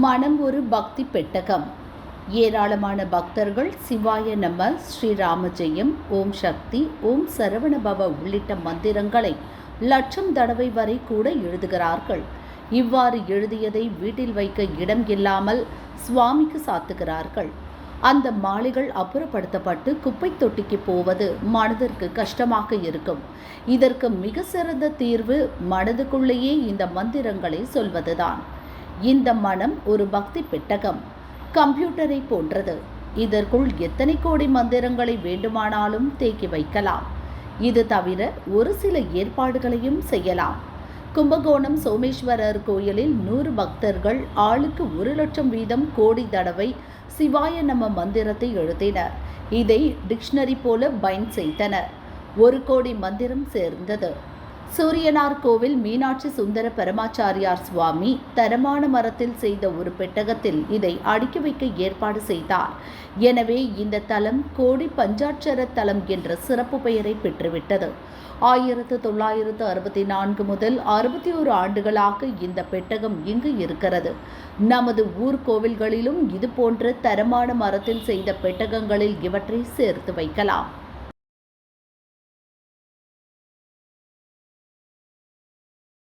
மனம் ஒரு பக்தி பெட்டகம். ஏராளமான பக்தர்கள் சிவாய நம, ஸ்ரீராம ஜெயம், ஓம் சக்தி, ஓம் சரவணபவ உள்ளிட்ட மந்திரங்களை லட்சம் தடவை வரை கூட எழுதுகிறார்கள். இவ்வாறு எழுதியதை வீட்டில் வைக்க இடம் இல்லாமல் சுவாமிக்கு சாத்துகிறார்கள். அந்த மாலைகள் அப்புறப்படுத்தப்பட்டு குப்பை தொட்டிக்கு போவது மனதிற்கு கஷ்டமாக இருக்கும். இதற்கு மிக சிறந்த தீர்வு மனதுக்குள்ளேயே இந்த மந்திரங்களை சொல்வதுதான். இந்த மனம் ஒரு பக்தி பெட்டகம், கம்ப்யூட்டரை போன்றது. இதற்குள் எத்தனை கோடி மந்திரங்களை வேண்டுமானாலும் தேக்கி வைக்கலாம். இது தவிர ஒரு சில ஏற்பாடுகளையும் செய்யலாம். கும்பகோணம் சோமேஸ்வரர் கோயிலில் 100 பக்தர்கள் ஆளுக்கு 1 லட்சம் வீதம் கோடி தடவை சிவாய நம மந்திரத்தை எழுதினர். இதை டிக்ஷனரி போல பைண்ட் செய்தனர். 1 கோடி மந்திரம் சேர்ந்தது. சூரியனார் கோவில் மீனாட்சி சுந்தர பரமாச்சாரியார் சுவாமி தரமான மரத்தில் செய்த ஒரு பெட்டகத்தில் இதை அடுக்கி வைக்க ஏற்பாடு செய்தார். எனவே இந்த தலம் கோடி பஞ்சாட்சர தலம் என்ற சிறப்பு பெயரை பெற்றுவிட்டது. 1964 முதல் 61 ஆண்டுகளாக இந்த பெட்டகம் இங்கு இருக்கிறது. நமது ஊர் கோவில்களிலும் இது போன்ற தரமான மரத்தில் செய்த பெட்டகங்களில் இவற்றை சேர்த்து வைக்கலாம்.